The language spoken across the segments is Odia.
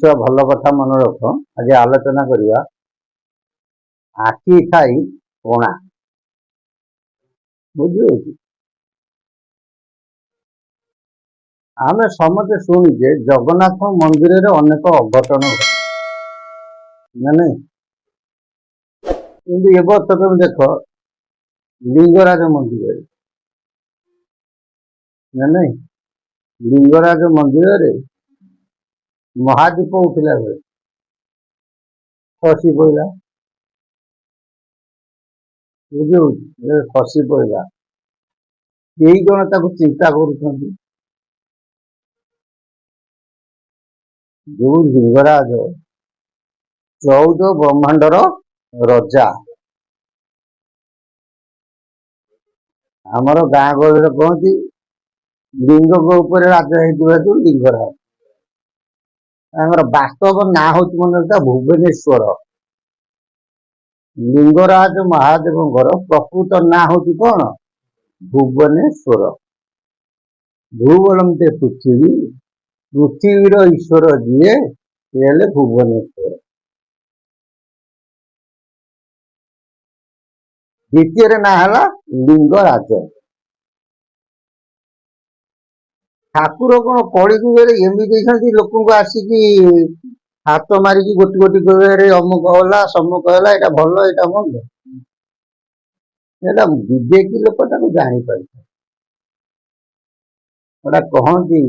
ଛୁଆ ଭଲ କଥା ମନେ ରଖ। ଆଜି ଆଲୋଚନା କରିବା ଆଖି ଥାଇ କଣା। ବୁଝିହେଉଛି? ଆମେ ସମସ୍ତେ ଶୁଣିଛେ ଜଗନ୍ନାଥ ମନ୍ଦିରରେ ଅନେକ ଅଘଟଣ ଘଟେ ନା ନାଇଁ। କିନ୍ତୁ ଏ ବର୍ଷ ତମେ ଦେଖ ଲିଙ୍ଗରାଜ ମନ୍ଦିରରେ ନା ନାଇଁ, ଲିଙ୍ଗରାଜ ମନ୍ଦିରରେ ମହାଦୀପ ଉଠିଲା ବେଳେ ଖସି ପଇଲା। ବୁଝିହେଉଛି? ଖସି ପଇଲା। କେଇ ଜଣ ତାକୁ ଚିନ୍ତା କରୁଛନ୍ତି। ଯୋଉ ଲିଙ୍ଗରାଜ 14 ବ୍ରହ୍ମାଣ୍ଡର ରଜା, ଆମର ଗାଁ ଗହଳିରେ କହନ୍ତି ଲିଙ୍ଗଙ୍କ ଉପରେ ରାଜା ହେଇଥିବା ଯୋଉ ଲିଙ୍ଗରାଜ। ତାଙ୍କର ବାସ୍ତବ ନାଁ ହଉଛି ମନେ ରଖିଥା ଭୁବନେଶ୍ୱର। ଲିଙ୍ଗରାଜ ମହାଦେବଙ୍କର ପ୍ରକୃତ ନାଁ ହଉଛି କଣ? ଭୁବନେଶ୍ୱର। ଭୂବୋଳନ୍ତେ ପୃଥିବୀ, ପୃଥିବୀର ଈଶ୍ୱର ଯିଏ ସେ ହେଲେ ଭୁବନେଶ୍ୱର। ଦ୍ୱିତୀୟରେ ନାଁ ହେଲା ଲିଙ୍ଗରାଜ। ଠାକୁର କଣ କଳି ଯୁଗରେ ଏମିତି ଦେଇଛନ୍ତି ଲୋକଙ୍କୁ ଆସିକି ହାତ ମାରିକି ଗୋଟି ଗୋଟି କହିବାରେ ଅମୁକ ହେଲା ସମୁକ ହେଲା, ଏଇଟା ଭଲ ଏଇଟା ମନ୍ଦ। ଏଟା ବିବେକୀ ଲୋକ ତାକୁ ଜାଣିପାରିଥାଏ। ଏଟା କହନ୍ତି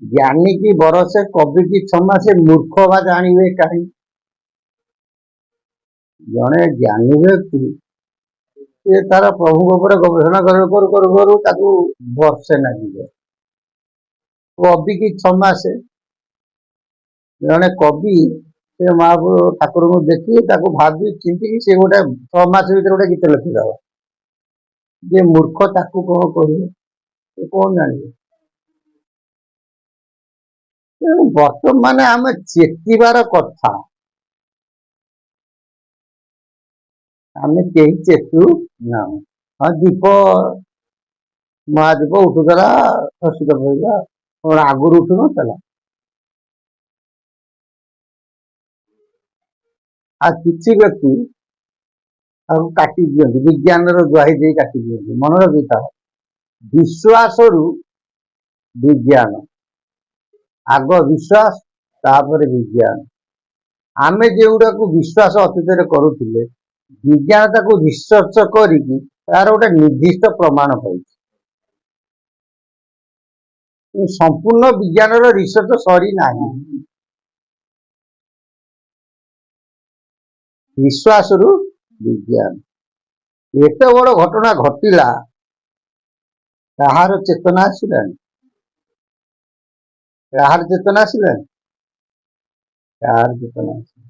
ଜ୍ଞାନୀ କି ବରସେ କବି କି କ୍ଷମା, ସେ ମୂର୍ଖ ବା ଜାଣିବେ କାହିଁ। ଜଣେ ଜ୍ଞାନୀ ବ୍ୟକ୍ତି ସେ ତାର ପ୍ରଭୁଙ୍କ ଉପରେ ଗବେଷଣା କରୁ କରୁ କରୁ ତାକୁ ବର୍ଷେ ଲାଗିଯାଏ। କବି କି କ୍ଷମା, ସେ ଜଣେ କବି ସେ ମହାପ୍ରଭୁ ଠାକୁରଙ୍କୁ ଦେଖି ତାକୁ ଭାବି ଚିନ୍ତିକି ସେ ଗୋଟେ 6 ମାସ ଭିତରେ ଗୋଟେ ଗୀତ ଲେଖିଦବ। ଯେ ମୂର୍ଖ ତାକୁ କଣ କହିବେ, ସେ କଣ ଜାଣିବେ। ତେଣୁ ବର୍ତ୍ତମାନ ଆମେ ଚେତିବାର କଥା, ଆମେ କେହି ଚେତୁ ନାହୁଁ। ହଁ, ଦୀପ ମହାଦୀପ ଉଠୁଥିଲା ଖସିତ ପଇଲା, କଣ ଆଗରୁ ଉଠୁ ନଥିଲା? ଆଉ କିଛି ବ୍ୟକ୍ତି ତାକୁ କାଟି ଦିଅନ୍ତି, ବିଜ୍ଞାନର ଦ୍ୱାହି ଦେଇ କାଟି ଦିଅନ୍ତି। ମନେ ରଖିଥାଅ, ବିଶ୍ୱାସରୁ ବିଜ୍ଞାନ, ଆଗ ବିଶ୍ୱାସ ତାପରେ ବିଜ୍ଞାନ। ଆମେ ଯେଉଁଟାକୁ ବିଶ୍ୱାସ ଅତୀତରେ କରୁଥିଲେ, ବିଜ୍ଞାନ ତାକୁ ରିସର୍ଚ୍ଚ କରିକି ତାର ଗୋଟେ ନିର୍ଦ୍ଦିଷ୍ଟ ପ୍ରମାଣ ପାଇଛି। ସମ୍ପୂର୍ଣ୍ଣ ବିଜ୍ଞାନର ରିସର୍ଚ୍ଚ ସରିନାହିଁ। ବିଶ୍ୱାସରୁ ବିଜ୍ଞାନ। ଏତେ ବଡ ଘଟଣା ଘଟିଲା, କାହାର ଚେତନା ଆସିଲାନି? କାହାର ଚେତନା ଆସିଲାନି? କାହାର ଚେତନା ଆସିଲାନି?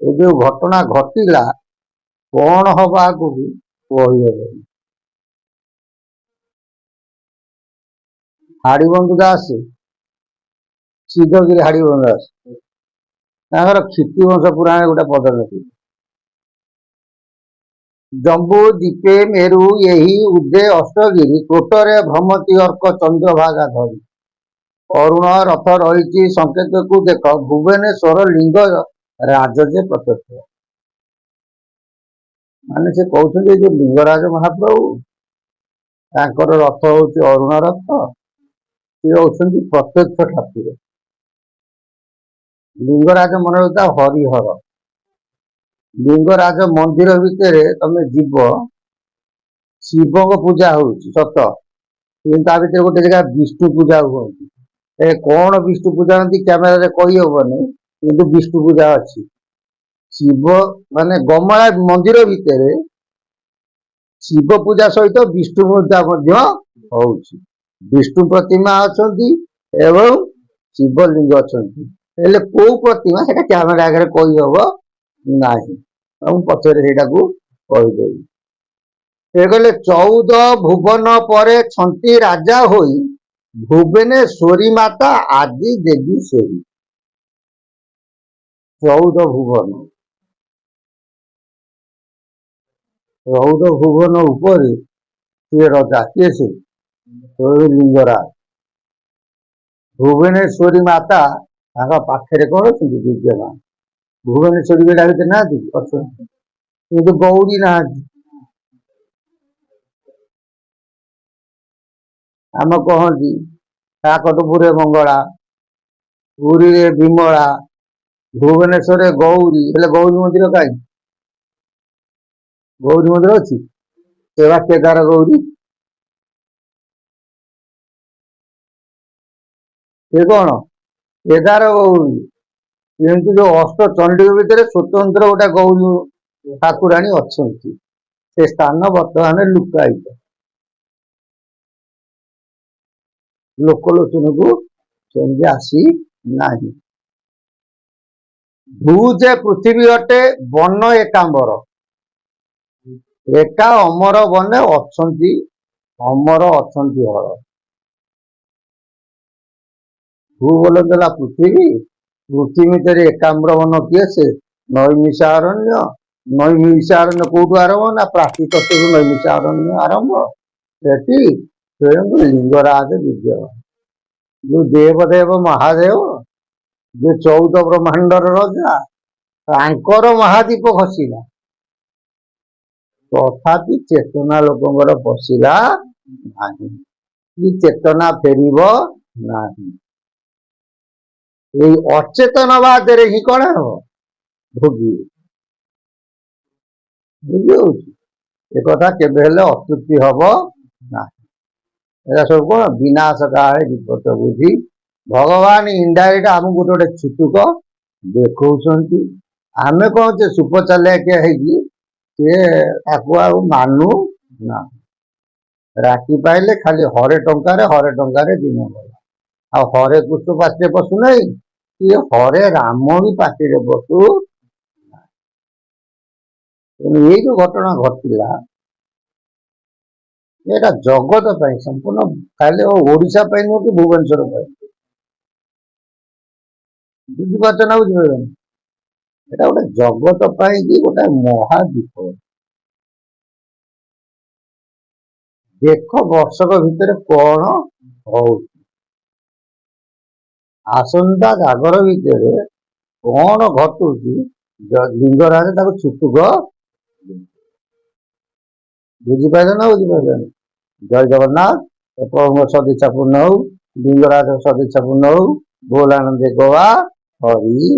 ଏ ଯୋଉ ଘଟଣା ଘଟିଲା, କଣ ହବ ଆଗକୁ କହିହେବନି। ହାଡିବନ୍ଧୁ ଦାସ, ସିଦ୍ଧଗିରି ହାଡିବନ୍ଧୁ ଦାସ, ତାଙ୍କର କ୍ଷିତିବଂଶ ପୁରାଣରେ ଗୋଟେ ପଦ ଲେଖିଛି, ଜମ୍ବୁ ଦୀପେ ମେରୁ ଏହି ଉଦେ ଅଷ୍ଟଗିରି, କୋଟରେ ଭ୍ରମତି ଅର୍କ ଚନ୍ଦ୍ରଭାଗା ଧରି। ଅରୁଣ ରଥ ରହିଛି ସଂକେତକୁ ଦେଖ, ଭୁବନେଶ୍ୱର ଲିଙ୍ଗ ରାଜ ଯେ ପ୍ରତ୍ୟକ୍ଷ। ମାନେ ସେ କହୁଛନ୍ତି ଯୋଉ ଲିଙ୍ଗରାଜ ମହାପ୍ରଭୁ, ତାଙ୍କର ରଥ ହଉଛି ଅରୁଣ ରଥ, ସେ ହଉଛନ୍ତି ପ୍ରତ୍ୟକ୍ଷ ଠାକୁର। ଲିଙ୍ଗରାଜ ମନେ ରଖିଥା ହରିହର। ଲିଙ୍ଗରାଜ ମନ୍ଦିର ଭିତରେ ତମେ ଯିବ, ଶିବଙ୍କ ପୂଜା ହଉଛି ସତ, କିନ୍ତୁ ତା ଭିତରେ ଗୋଟେ ଜାଗା ବିଷ୍ଣୁ ପୂଜା ହୁଅନ୍ତି। କଣ ବିଷ୍ଣୁ ପୂଜା ହୁଅନ୍ତି କ୍ୟାମେରାରେ କହିହବନି, କିନ୍ତୁ ବିଷ୍ଣୁ ପୂଜା ଅଛି। ଶିବ ମାନେ ଗମଳା ମନ୍ଦିର ଭିତରେ ଶିବ ପୂଜା ସହିତ ବିଷ୍ଣୁ ପୂଜା ମଧ୍ୟ ହଉଛି। ବିଷ୍ଣୁ ପ୍ରତିମା ଅଛନ୍ତି ଏବଂ ଶିବଲିଙ୍ଗ ଅଛନ୍ତି। ହେଲେ କୋଉ ପ୍ରତିମା ସେଟା କ୍ୟାମେରା ଆଗରେ କହିହବ ନାହିଁ। ମୁଁ ପଛରେ ସେଇଟାକୁ କହିଦେବି। ସେ କହିଲେ 14 ଭୁବନ ପରେ ଛନ୍ତି ରାଜା ହୋଇ, ଭୁବନେଶ୍ୱରୀ ମାତା ଆଦି ଦେବୀ ସେଇ। 14 ଭୁବନ, 14 ଭୁବନ ଉପରେ ସିଏ ରଜା। କିଏ ସେ? ଲିଙ୍ଗରାଜ। ଭୁବନେଶ୍ୱରୀ ମାତା ତାଙ୍କ ପାଖରେ କଣ ଅଛନ୍ତି ବିଦ୍ୟମାନ। ଭୁବନେଶ୍ୱରୀ ବେଢା ଭିତରେ ନାହାନ୍ତି ଅଛନ୍ତି, କିନ୍ତୁ ଗୌରୀ ନାହାନ୍ତି। ଆମ କହନ୍ତି କାକଟପୁରରେ ମଙ୍ଗଳା, ପୁରୀରେ ବିମଳା, ଭୁବନେଶ୍ୱରରେ ଗୌରୀ। ହେଲେ ଗୌରୀ ମନ୍ଦିର କାହିଁ? ଗୌରୀ ମନ୍ଦିର ଅଛି, ସେ ବା କେଦାର ଗୌରୀ। ସେ କଣ କେଦାର ଗୌରୀ, କିନ୍ତୁ ଯୋଉ ଅଷ୍ଟ ଚଣ୍ଡୀଙ୍କ ଭିତରେ ସ୍ୱତନ୍ତ୍ର ଗୋଟେ ଗୌରୀ ଠାକୁରାଣୀ ଅଛନ୍ତି। ସେ ସ୍ଥାନ ବର୍ତ୍ତମାନ ଲୁକାୟିତ, ଲୋକଲୋଚନକୁ ସେମିତି ଆସି ନାହିଁ। ଭୂ ଯେ ପୃଥିବୀ ଅଟେ ବନ ଏକାମ୍ବର, ଏକା ଅମର ବନେ ଅଛନ୍ତି ଅମର ଅଛନ୍ତି ହର। ଭୂ ବୋଲ ଦେଲା ପୃଥିବୀ, ପୃଥିବୀ ଭିତରେ ଏକାମ୍ର ବନ କିଏ? ସେ ନୈମିଷା ଅରଣ୍ୟ। ନୈମିଷା ଅରଣ୍ୟ କୋଉଠୁ ଆରମ୍ଭ ନା ପ୍ରାଚୀ ତତ୍ତ୍ୱରୁ ନୈମିଷା ଅରଣ୍ୟ ଆରମ୍ଭ। ସେଠି ସ୍ୱୟଂ ଲିଙ୍ଗରାଜ ବିଦ୍ୟମାନ, ଯୋଉ ଦେବଦେବ ମହାଦେବ, ଯେ 14 ବ୍ରହ୍ମାଣ୍ଡର ରଜା, ତାଙ୍କର ମହାଦୀପ ଖସିଲା, ତଥାପି ଚେତନା ଲୋକଙ୍କର ପଶିଲା ନାହିଁ, କି ଚେତନା ଫେରିବ ନାହିଁ। ଏଇ ଅଚେତନବାଦରେ ହିଁ କଣ ହବ? ଭୋଗୀ। ବୁଝିହଉଛି? ଏକଥା କେବେ ହେଲେ ଅତୃପ୍ତି ହବ ନାହିଁ। ଏରା ସବୁ କଣ ବିନାଶ କାଳେ ବିପଦ ବୁଝି। ଭଗବାନ ଇନଡାଇରେକ୍ଟ ଆମକୁ ଗୋଟେ ଗୋଟେ ଛୁଟୁକ ଦେଖଉଛନ୍ତି। ଆମେ କଣ ସେ ସୁପ ଚାଲିଆ ହେଇକି ସିଏ ତାକୁ ଆଉ ମାନୁ ନା। ରାତି ପାଇଲେ ଖାଲି ହରେ ଟଙ୍କାରେ ଦିନ ଗଲା। ଆଉ ହରେ କୃଷ୍ଣ ପାଟିରେ ପଶୁନାହିଁ, କି ହରେ ରାମ ବି ପାଟିରେ ପଶୁ। ତେଣୁ ଏଇ ଯୋଉ ଘଟଣା ଘଟିଲା, ଏଇଟା ଜଗତ ପାଇଁ ସମ୍ପୂର୍ଣ୍ଣ, ଖାଲି ଓଡିଶା ପାଇଁ ନୁହଁ କି ଭୁବନେଶ୍ୱର ପାଇଁ। ବୁଝିପାରୁଛ ନା ବୁଝିପାରିବନି? ଏଟା ଗୋଟେ ଜଗତ ପାଇଁ କି ଗୋଟେ ମହାଦୀପ। ଦେଖ ବର୍ଷକ ଭିତରେ କଣ ହଉଛି। ଆସନ୍ତା ଜାଗର ଭିତରେ କଣ ଘଟୁଛି, ଲିଙ୍ଗରାଜ ତାକୁ ଛୁଟୁକ। ବୁଝିପାରିଲ ନା ବୁଝିପାରିଲନି? ଜୟ ଜଗନ୍ନାଥ। ପ୍ରଭୁଙ୍କ ସଦିଚ୍ଛା ପୂର୍ଣ୍ଣ ହଉ, ଲିଙ୍ଗରାଜ ସଦିଚ୍ଛା ପୂର୍ଣ୍ଣ ହଉ। ଭୋଲାନନ୍ଦ ଗୋଆ ହରି।